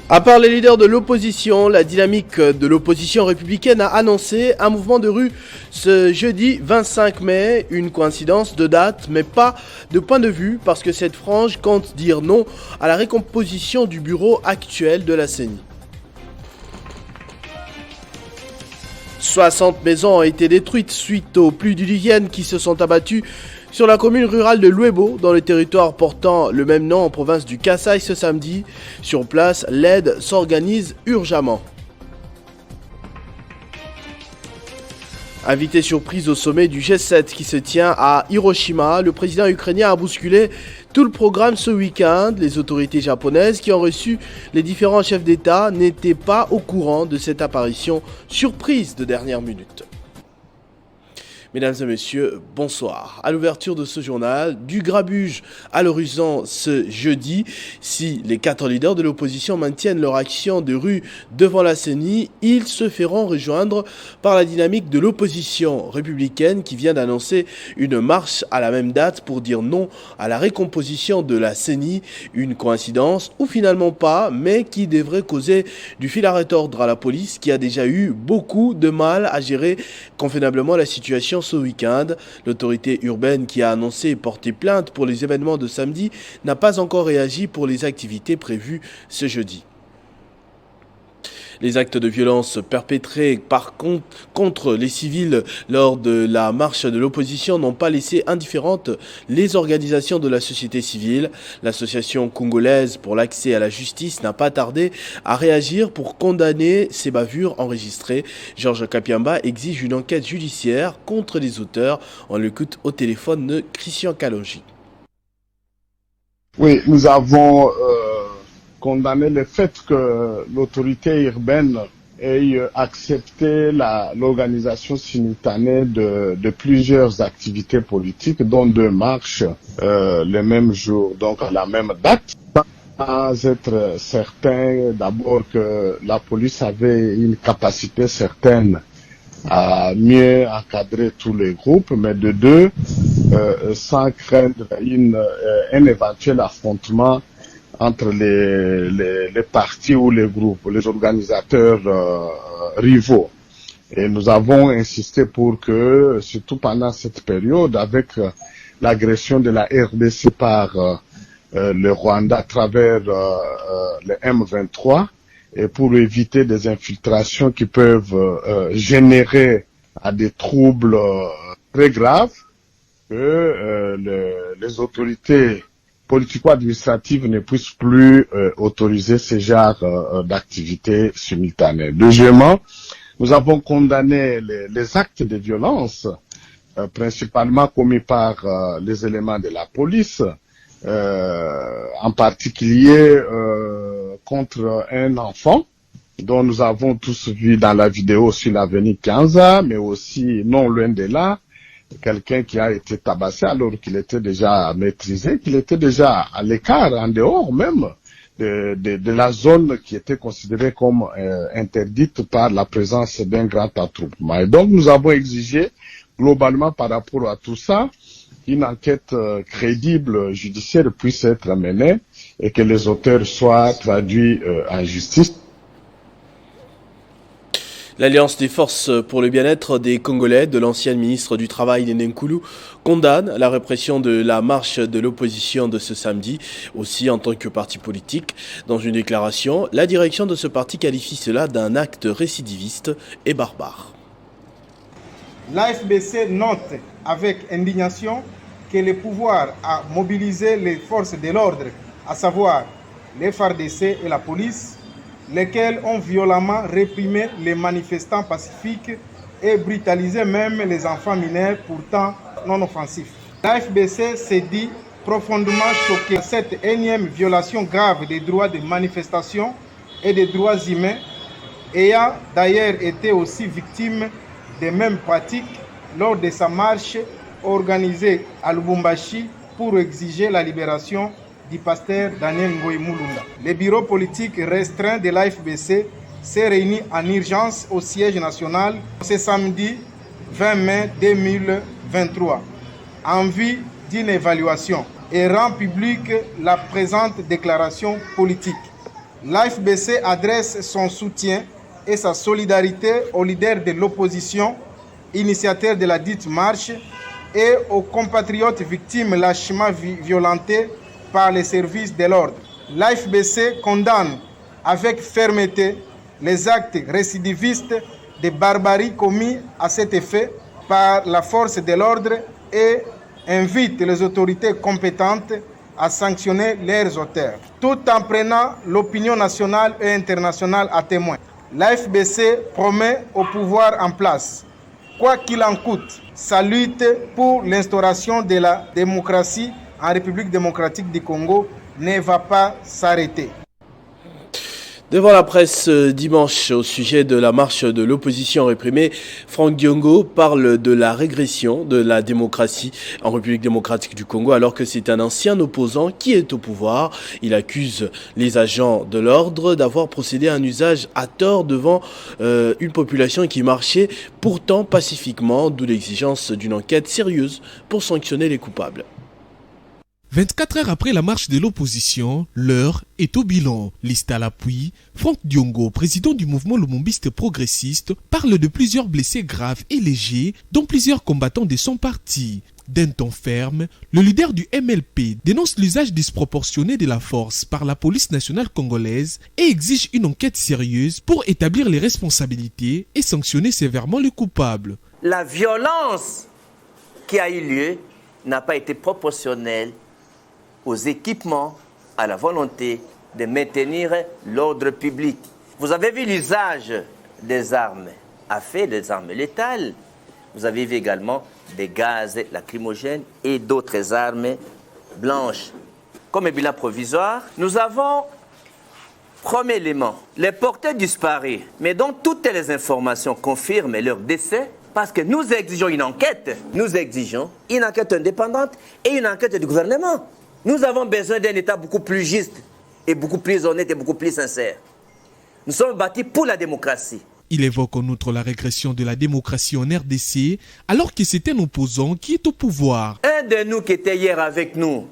À part les leaders de l'opposition, la dynamique de l'opposition républicaine a annoncé un mouvement de rue ce jeudi 25 mai. Une coïncidence de date, mais pas de point de vue, parce que cette frange compte dire non à la récomposition du bureau actuel de la CENI. 60 maisons ont été détruites suite aux pluies diluviennes qui se sont abattues sur la commune rurale de Luebo, dans le territoire portant le même nom en province du Kasaï ce samedi. Sur place, l'aide s'organise urgemment. Invité surprise au sommet du G7 qui se tient à Hiroshima, le président ukrainien a bousculé tout le programme ce week-end. Les autorités japonaises qui ont reçu les différents chefs d'État n'étaient pas au courant de cette apparition surprise de dernière minute. Mesdames et messieurs, bonsoir. À l'ouverture de ce journal, du grabuge à l'horizon ce jeudi. Si les 4 leaders de l'opposition maintiennent leur action de rue devant la CENI, ils se feront rejoindre par la dynamique de l'opposition républicaine qui vient d'annoncer une marche à la même date pour dire non à la récomposition de la CENI. Une coïncidence ou finalement pas, mais qui devrait causer du fil à retordre à la police qui a déjà eu beaucoup de mal à gérer convenablement la situation ce week-end. L'autorité urbaine qui a annoncé porter plainte pour les événements de samedi n'a pas encore réagi pour les activités prévues ce jeudi. Les actes de violence perpétrés contre les civils lors de la marche de l'opposition n'ont pas laissé indifférentes les organisations de la société civile. L'association congolaise pour l'accès à la justice n'a pas tardé à réagir pour condamner ces bavures enregistrées. Georges Kapiamba exige une enquête judiciaire contre les auteurs. On l'écoute au téléphone de Christian Kalonji. Oui, nous avons condamné le fait que l'autorité urbaine ait accepté l'organisation simultanée de plusieurs activités politiques, dont 2 marches le même jour, donc à la même date, sans être certain d'abord que la police avait une capacité certaine à mieux encadrer tous les groupes, mais de 2, sans craindre un éventuel affrontement entre les partis ou les groupes, les organisateurs rivaux. Et nous avons insisté pour que, surtout pendant cette période, avec l'agression de la RDC par le Rwanda à travers le M23, et pour éviter des infiltrations qui peuvent générer à des troubles très graves, que les autorités politico-administratives ne puissent plus autoriser ce genre d'activités simultanées. Deuxièmement, nous avons condamné les actes de violence, principalement commis par les éléments de la police, en particulier contre un enfant dont nous avons tous vu dans la vidéo sur l'avenue Kanza, mais aussi non loin de là, quelqu'un qui a été tabassé alors qu'il était déjà maîtrisé, qu'il était déjà à l'écart, en dehors même de la zone qui était considérée comme interdite par la présence d'un grand attroupement. Et donc nous avons exigé globalement par rapport à tout ça qu'une enquête crédible judiciaire puisse être menée et que les auteurs soient traduits en justice. L'Alliance des forces pour le bien-être des Congolais de l'ancienne ministre du Travail Néné Nkoulou condamne la répression de la marche de l'opposition de ce samedi, aussi en tant que parti politique. Dans une déclaration, la direction de ce parti qualifie cela d'un acte récidiviste et barbare. L'AFBC note avec indignation que le pouvoir a mobilisé les forces de l'ordre, à savoir les FARDC et la police, lesquels ont violemment réprimé les manifestants pacifiques et brutalisé même les enfants mineurs pourtant non offensifs. L'AFBC s'est dit profondément choqué par cette énième violation grave des droits de manifestation et des droits humains, ayant d'ailleurs été aussi victime des mêmes pratiques lors de sa marche organisée à Lubumbashi pour exiger la libération du pasteur Daniel Ngoï Moulunda. Le bureau politique restreint de l'AFBC s'est réuni en urgence au siège national ce samedi 20 mai 2023 en vue d'une évaluation et rend publique la présente déclaration politique. L'AFBC adresse son soutien et sa solidarité aux leaders de l'opposition, initiateurs de la dite marche, et aux compatriotes victimes lâchement violentés par les services de l'ordre. L'AFBC condamne avec fermeté les actes récidivistes de barbarie commis à cet effet par la force de l'ordre et invite les autorités compétentes à sanctionner leurs auteurs, tout en prenant l'opinion nationale et internationale à témoin. L'AFBC promet au pouvoir en place, quoi qu'il en coûte, sa lutte pour l'instauration de la démocratie en République démocratique du Congo ne va pas s'arrêter. Devant la presse dimanche au sujet de la marche de l'opposition réprimée, Franck Diongo parle de la régression de la démocratie en République démocratique du Congo alors que c'est un ancien opposant qui est au pouvoir. Il accuse les agents de l'ordre d'avoir procédé à un usage à tort devant une population qui marchait pourtant pacifiquement, d'où l'exigence d'une enquête sérieuse pour sanctionner les coupables. 24 heures après la marche de l'opposition, l'heure est au bilan. Liste à l'appui, Franck Diongo, président du mouvement lumumbiste progressiste, parle de plusieurs blessés graves et légers, dont plusieurs combattants de son parti. D'un ton ferme, le leader du MLP dénonce l'usage disproportionné de la force par la police nationale congolaise et exige une enquête sérieuse pour établir les responsabilités et sanctionner sévèrement les coupables. La violence qui a eu lieu n'a pas été proportionnelle aux équipements, à la volonté de maintenir l'ordre public. Vous avez vu l'usage des armes à feu, des armes létales. Vous avez vu également des gaz lacrymogènes et d'autres armes blanches. Comme bilan provisoire, nous avons, premier élément, les porteurs disparus, mais dont toutes les informations confirment leur décès, parce que nous exigeons une enquête indépendante et une enquête du gouvernement. Nous avons besoin d'un État beaucoup plus juste et beaucoup plus honnête et beaucoup plus sincère. Nous sommes bâtis pour la démocratie. Il évoque en outre la régression de la démocratie en RDC alors que c'est un opposant qui est au pouvoir. Un de nous qui était hier avec nous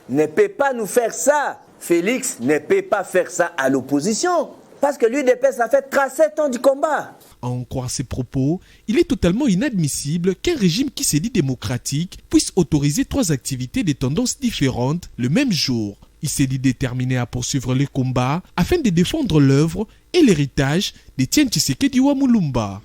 ne peut pas nous faire ça. Félix ne peut pas faire ça à l'opposition parce que l'UDP, ça fait 37 ans du combat. À en croire ses propos, il est totalement inadmissible qu'un régime qui se dit démocratique puisse autoriser 3 activités de tendances différentes le même jour. Il s'est dit déterminé à poursuivre les combats afin de défendre l'œuvre et l'héritage d'Étienne Tshisekedi Wamulumba.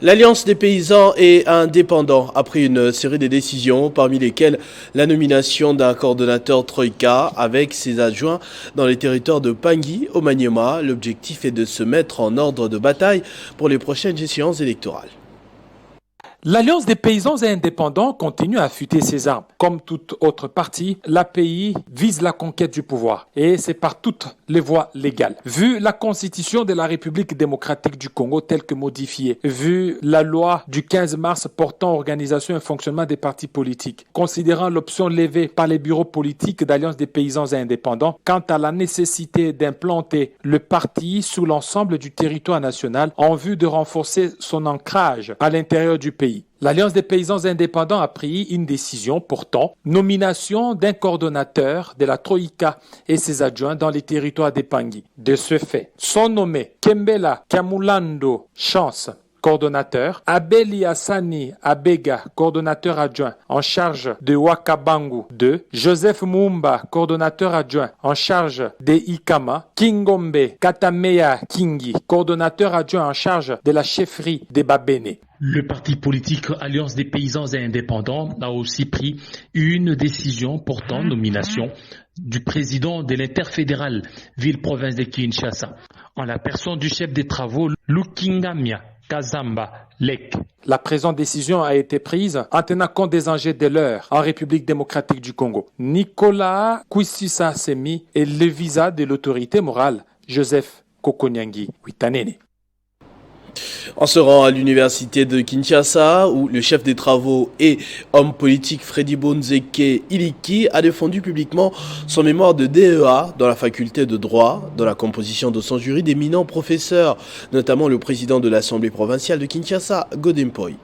L'Alliance des paysans et indépendants a pris une série de décisions, parmi lesquelles la nomination d'un coordonnateur Troïka avec ses adjoints dans les territoires de Pangui au Maniema. L'objectif est de se mettre en ordre de bataille pour les prochaines échéances électorales. L'Alliance des paysans et indépendants continue à affûter ses armes. Comme toute autre partie, l'API vise la conquête du pouvoir et c'est par toutes les voies légales. Vu la constitution de la République démocratique du Congo telle que modifiée, vu la loi du 15 mars portant organisation et fonctionnement des partis politiques, considérant l'option levée par les bureaux politiques d'Alliance des paysans et indépendants quant à la nécessité d'implanter le parti sous l'ensemble du territoire national en vue de renforcer son ancrage à l'intérieur du pays. L'Alliance des paysans indépendants a pris une décision portant nomination d'un coordonnateur de la Troïka et ses adjoints dans les territoires des Pangui. De ce fait, sont nommés Kembela Kamulando Chance, coordonnateur, Abeli Hassani Abega, coordonnateur adjoint en charge de Wakabangu 2, Joseph Mumba, coordonnateur adjoint en charge de Ikama, Kingombe Katameya Kingi, coordonnateur adjoint en charge de la chefferie de Babene. Le parti politique Alliance des paysans et indépendants a aussi pris une décision portant nomination du président de l'interfédérale ville-province de Kinshasa, en la personne du chef des travaux Lukingamia Kazamba Lek. La présente décision a été prise en tenant compte des enjeux de l'heure en République démocratique du Congo. Nicolas Kwisisa Semi est le visa de l'autorité morale Joseph Kokonyangi Witanene. En se rend à l'université de Kinshasa, où le chef des travaux et homme politique Freddy Bonzeke Iliki a défendu publiquement son mémoire de DEA dans la faculté de droit, dans la composition de son jury d'éminents professeurs, notamment le président de l'Assemblée provinciale de Kinshasa, Godempoy.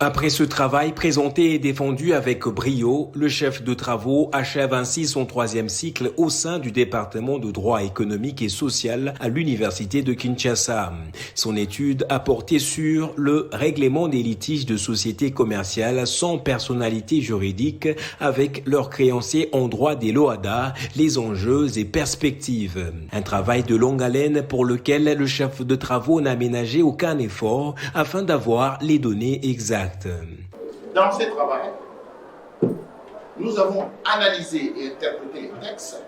Après ce travail présenté et défendu avec brio, le chef de travaux achève ainsi son 3e cycle au sein du département de droit économique et social à l'université de Kinshasa. Son étude a porté sur le règlement des litiges de sociétés commerciales sans personnalité juridique avec leurs créanciers en droit des loada, les enjeux et perspectives. Un travail de longue haleine pour lequel le chef de travaux n'a ménagé aucun effort afin d'avoir les données exactes. Dans ce travail, nous avons analysé et interprété les textes,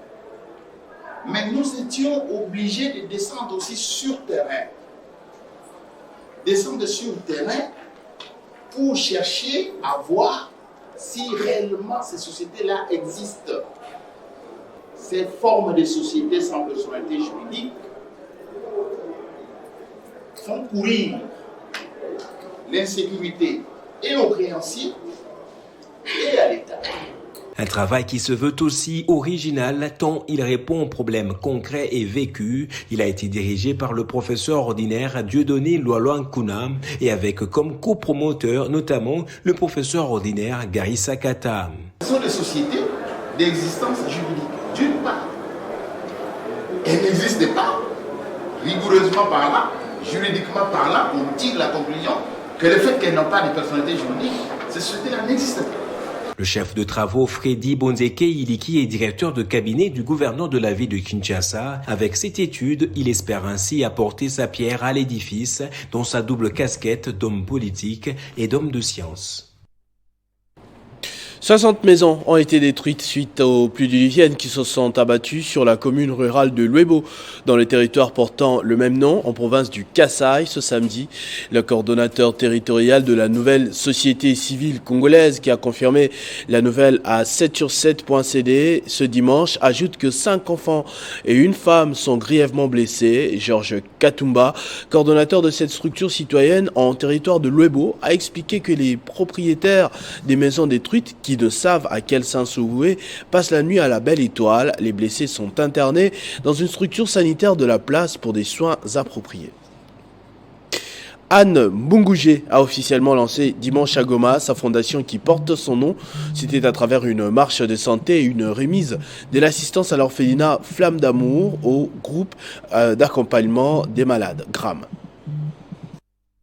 mais nous étions obligés de descendre aussi sur terrain. Descendre sur terrain pour chercher à voir si réellement ces sociétés-là existent. Ces formes de sociétés sans personnalité juridique font courir l'insécurité et aux créanciers et à l'État. Un travail qui se veut aussi original tant il répond aux problèmes concrets et vécus. Il a été dirigé par le professeur ordinaire Dieudonné Loaloankuna et avec comme copromoteur notamment le professeur ordinaire Gary Sakata. Ce sont des sociétés d'existence juridique. D'une part, elles n'existent pas, rigoureusement parlant, juridiquement parlant, on tire la conclusion que le fait qu'elles n'ont pas de personnalité juridique, ces sociétés-là n'existent pas. Le chef de travaux Freddy Bonzeke Iliki est directeur de cabinet du gouverneur de la ville de Kinshasa. Avec cette étude, il espère ainsi apporter sa pierre à l'édifice dans sa double casquette d'homme politique et d'homme de science. 60 maisons ont été détruites suite aux pluies diluviennes qui se sont abattues sur la commune rurale de Luebo, dans le territoire portant le même nom, en province du Kasaï, ce samedi. Le coordonnateur territorial de la nouvelle société civile congolaise, qui a confirmé la nouvelle à 7sur7.cd ce dimanche, ajoute que 5 enfants et une femme sont grièvement blessés. Georges Katumba, coordonnateur de cette structure citoyenne en territoire de Luebo, a expliqué que les propriétaires des maisons détruites, qui ne savent à quel sein se vouer, passent la nuit à la Belle Étoile. Les blessés sont internés dans une structure sanitaire de la place pour des soins appropriés. Anne Mbunguje a officiellement lancé dimanche à Goma sa fondation qui porte son nom. C'était à travers une marche de santé et une remise de l'assistance à l'orphelinat Flamme d'amour au groupe d'accompagnement des malades, GRAM.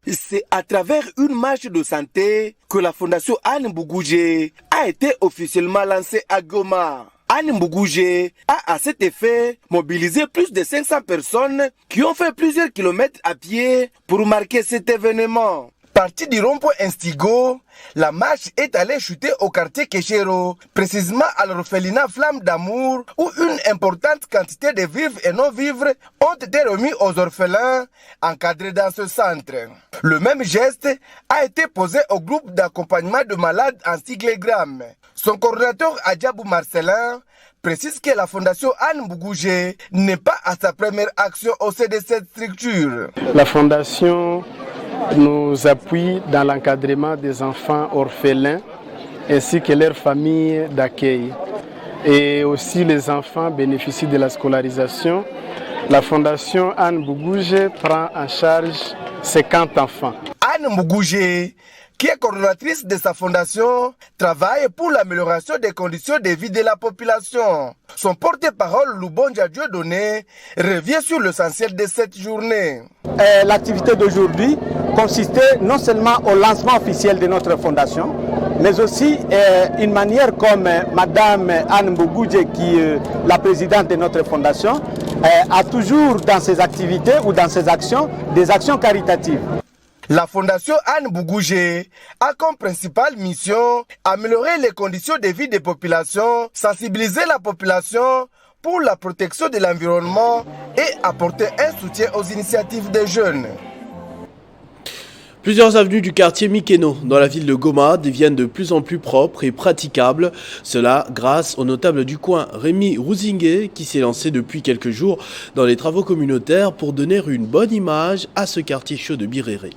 C'est à travers une marche de santé que la fondation Anne Mbunguje a été officiellement lancée à Goma. Anne Mbunguje a à cet effet mobilisé plus de 500 personnes qui ont fait plusieurs kilomètres à pied pour marquer cet événement. Partie du rond-point Instigo, la marche est allée chuter au quartier Keshero, précisément à l'orphelinat Flamme d'amour, où une importante quantité de vivres et non-vivres ont été remis aux orphelins encadrés dans ce centre. Le même geste a été posé au groupe d'accompagnement de malades en sigle GRAM. Son coordinateur Adjabou Marcelin précise que la fondation Anne Mbunguje n'est pas à sa première action au sein de cette structure. La fondation nous appuie dans l'encadrement des enfants orphelins ainsi que leurs familles d'accueil. Et aussi les enfants bénéficient de la scolarisation. La fondation Anne Mbunguje prend en charge 50 enfants. Anne Mbunguje, qui est coordonnatrice de sa fondation, travaille pour l'amélioration des conditions de vie de la population. Son porte-parole, Lubonja Dieudonné, revient sur l'essentiel de cette journée. L'activité d'aujourd'hui consistait non seulement au lancement officiel de notre fondation, mais aussi une manière comme Madame Anne Mbunguje, qui est la présidente de notre fondation, a toujours dans ses activités ou dans ses actions des actions caritatives. La fondation Anne Mbunguje a comme principale mission améliorer les conditions de vie des populations, sensibiliser la population pour la protection de l'environnement et apporter un soutien aux initiatives des jeunes. Plusieurs avenues du quartier Mikeno dans la ville de Goma deviennent de plus en plus propres et praticables. Cela grâce au notable du coin Rémi Rouzingué qui s'est lancé depuis quelques jours dans les travaux communautaires pour donner une bonne image à ce quartier chaud de Biréré.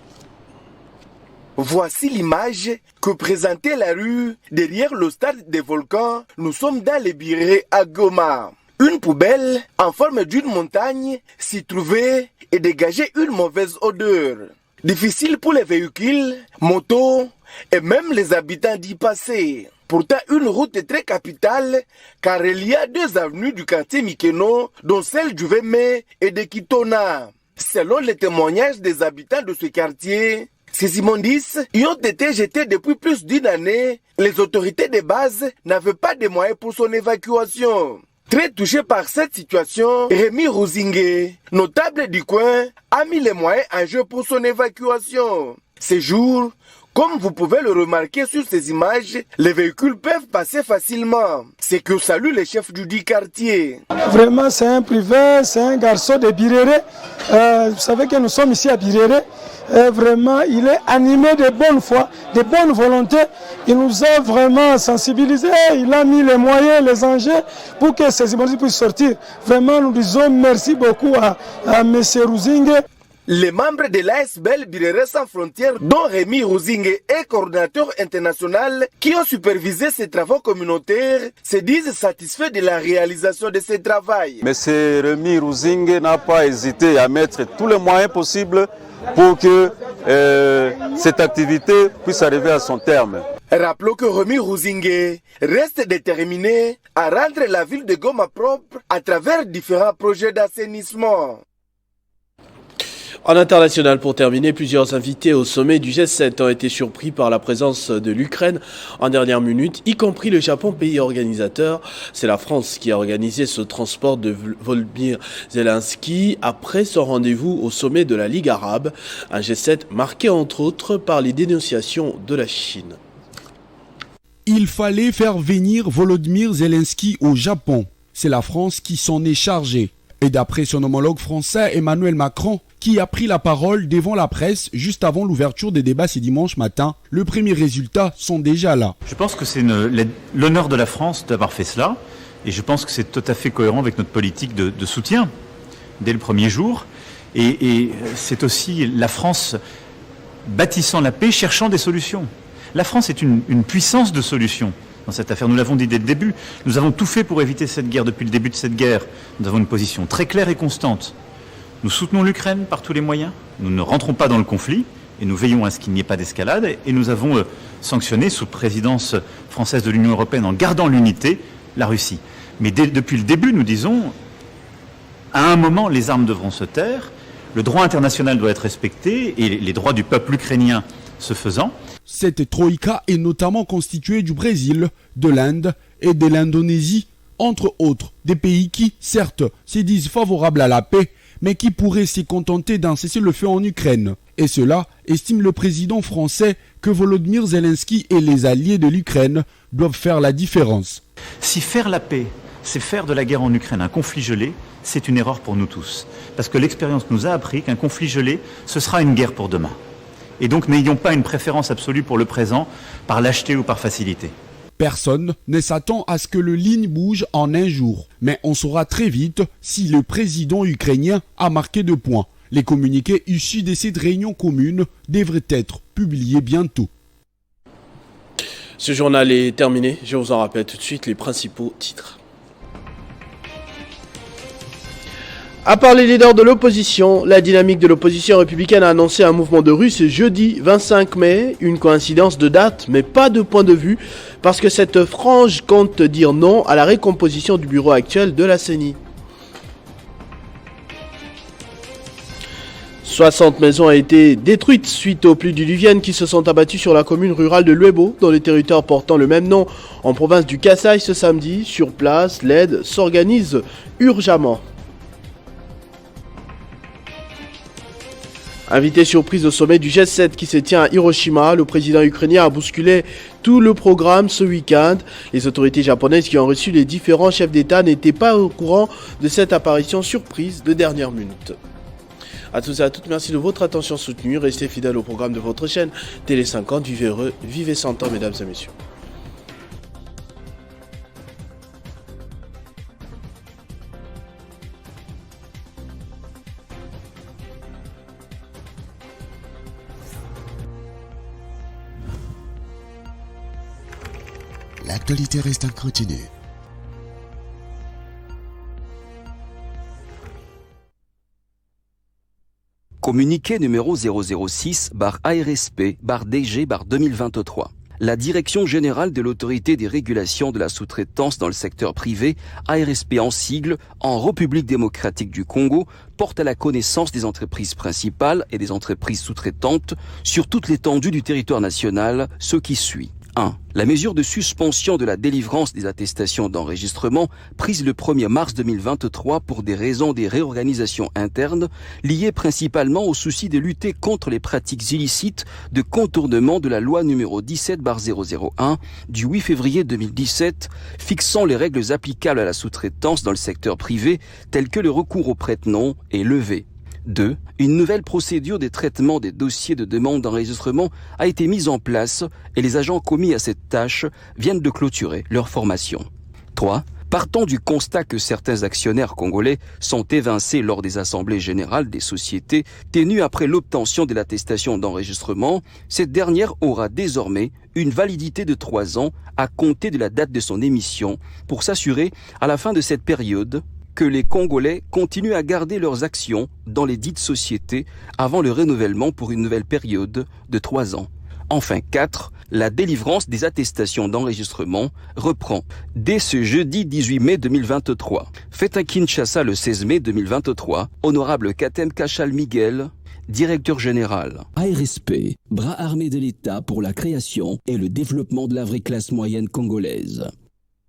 Voici l'image que présentait la rue derrière le stade des volcans. Nous sommes dans les Biréré à Goma. Une poubelle en forme d'une montagne s'y trouvait et dégageait une mauvaise odeur. Difficile pour les véhicules, motos et même les habitants d'y passer. Pourtant, une route est très capitale car il y a 2 avenues du quartier Mikeno, dont celle du Vemé et de Kitona. Selon les témoignages des habitants de ce quartier, ces immondices y ont été jetés depuis plus d'1 année. Les autorités de base n'avaient pas de moyens pour son évacuation. Très touché par cette situation, Rémi Rouzingue, notable du coin, a mis les moyens en jeu pour son évacuation. Ces jours, comme vous pouvez le remarquer sur ces images, les véhicules peuvent passer facilement. C'est que salue le chef du dit quartier. Vraiment, c'est un privé, c'est un garçon de Birere. Vous savez que nous sommes ici à Birere. Vraiment, il est animé de bonne foi, de bonne volonté. Il nous a vraiment sensibilisés. Il a mis les moyens, les enjeux pour que ces images puissent sortir. Vraiment, nous disons merci beaucoup à M. Rouzingue. Les membres de l'ASBL Birere sans frontières, dont Rémi Rouzingue est coordinateur international, qui ont supervisé ces travaux communautaires, se disent satisfaits de la réalisation de ces travaux. M. Rémi Rouzingue n'a pas hésité à mettre tous les moyens possibles pour que cette activité puisse arriver à son terme. Rappelons que Rémi Rouzingue reste déterminé à rendre la ville de Goma propre à travers différents projets d'assainissement. En international, pour terminer, plusieurs invités au sommet du G7 ont été surpris par la présence de l'Ukraine en dernière minute, y compris le Japon, pays organisateur. C'est la France qui a organisé ce transport de Volodymyr Zelensky après son rendez-vous au sommet de la Ligue arabe, un G7 marqué entre autres par les dénonciations de la Chine. Il fallait faire venir Volodymyr Zelensky au Japon. C'est la France qui s'en est chargée. Et d'après son homologue français Emmanuel Macron, qui a pris la parole devant la presse juste avant l'ouverture des débats ce dimanche matin, les premiers résultats sont déjà là. Je pense que c'est l'honneur de la France d'avoir fait cela, et je pense que c'est tout à fait cohérent avec notre politique de soutien dès le premier jour. Et c'est aussi la France bâtissant la paix, cherchant des solutions. La France est une puissance de solutions dans cette affaire. Nous l'avons dit dès le début. Nous avons tout fait pour éviter cette guerre. Depuis le début de cette guerre, nous avons une position très claire et constante. Nous soutenons l'Ukraine par tous les moyens. Nous ne rentrons pas dans le conflit et nous veillons à ce qu'il n'y ait pas d'escalade. Et nous avons sanctionné, sous présidence française de l'Union européenne, en gardant l'unité, la Russie. Mais depuis le début, nous disons, à un moment, les armes devront se taire, le droit international doit être respecté et les droits du peuple ukrainien se faisant. Cette troïka est notamment constituée du Brésil, de l'Inde et de l'Indonésie, entre autres, des pays qui, certes, se disent favorables à la paix, mais qui pourraient s'y contenter d'un cessez-le-feu en Ukraine. Et cela, estime le président français, que Volodymyr Zelensky et les alliés de l'Ukraine doivent faire la différence. Si faire la paix, c'est faire de la guerre en Ukraine un conflit gelé, c'est une erreur pour nous tous. Parce que l'expérience nous a appris qu'un conflit gelé, ce sera une guerre pour demain. Et donc n'ayons pas une préférence absolue pour le présent, par lâcheté ou par facilité. Personne ne s'attend à ce que le ligne bouge en un jour. Mais on saura très vite si le président ukrainien a marqué 2 points. Les communiqués issus de cette réunion commune devraient être publiés bientôt. Ce journal est terminé. Je vous en rappelle tout de suite les principaux titres. À part les leaders de l'opposition, la dynamique de l'opposition républicaine a annoncé un mouvement de rue ce jeudi 25 mai, une coïncidence de date mais pas de point de vue, parce que cette frange compte dire non à la récomposition du bureau actuel de la CENI. 60 maisons ont été détruites suite aux pluies diluviennes qui se sont abattues sur la commune rurale de Luebo, dans le territoire portant le même nom en province du Kasaï ce samedi. Sur place, l'aide s'organise urgemment. Invité surprise au sommet du G7 qui se tient à Hiroshima, le président ukrainien a bousculé tout le programme ce week-end. Les autorités japonaises qui ont reçu les différents chefs d'État n'étaient pas au courant de cette apparition surprise de dernière minute. A tous et à toutes, merci de votre attention soutenue. Restez fidèles au programme de votre chaîne Télé 50. Vivez heureux, vivez 100 ans, mesdames et messieurs. L'actualité reste incontinue. Communiqué numéro 006/ARSP/DG/2023. La Direction générale de l'autorité des régulations de la sous-traitance dans le secteur privé, ARSP en sigle, en République démocratique du Congo, porte à la connaissance des entreprises principales et des entreprises sous-traitantes sur toute l'étendue du territoire national ce qui suit. 1. La mesure de suspension de la délivrance des attestations d'enregistrement prise le 1er mars 2023 pour des raisons de réorganisation interne liées principalement au souci de lutter contre les pratiques illicites de contournement de la loi numéro 17/001 du 8 février 2017 fixant les règles applicables à la sous-traitance dans le secteur privé telles que le recours au prête-nom est levé. 2. Une nouvelle procédure de traitement des dossiers de demande d'enregistrement a été mise en place et les agents commis à cette tâche viennent de clôturer leur formation. 3. Partant du constat que certains actionnaires congolais sont évincés lors des assemblées générales des sociétés tenues après l'obtention de l'attestation d'enregistrement, cette dernière aura désormais une validité de 3 ans à compter de la date de son émission pour s'assurer à la fin de cette période que les Congolais continuent à garder leurs actions dans les dites sociétés avant le renouvellement pour une nouvelle période de 3 ans. Enfin 4, la délivrance des attestations d'enregistrement reprend dès ce jeudi 18 mai 2023. Fait à Kinshasa le 16 mai 2023, honorable Katem Kachal Miguel, directeur général. ARSP, bras armé de l'État pour la création et le développement de la vraie classe moyenne congolaise.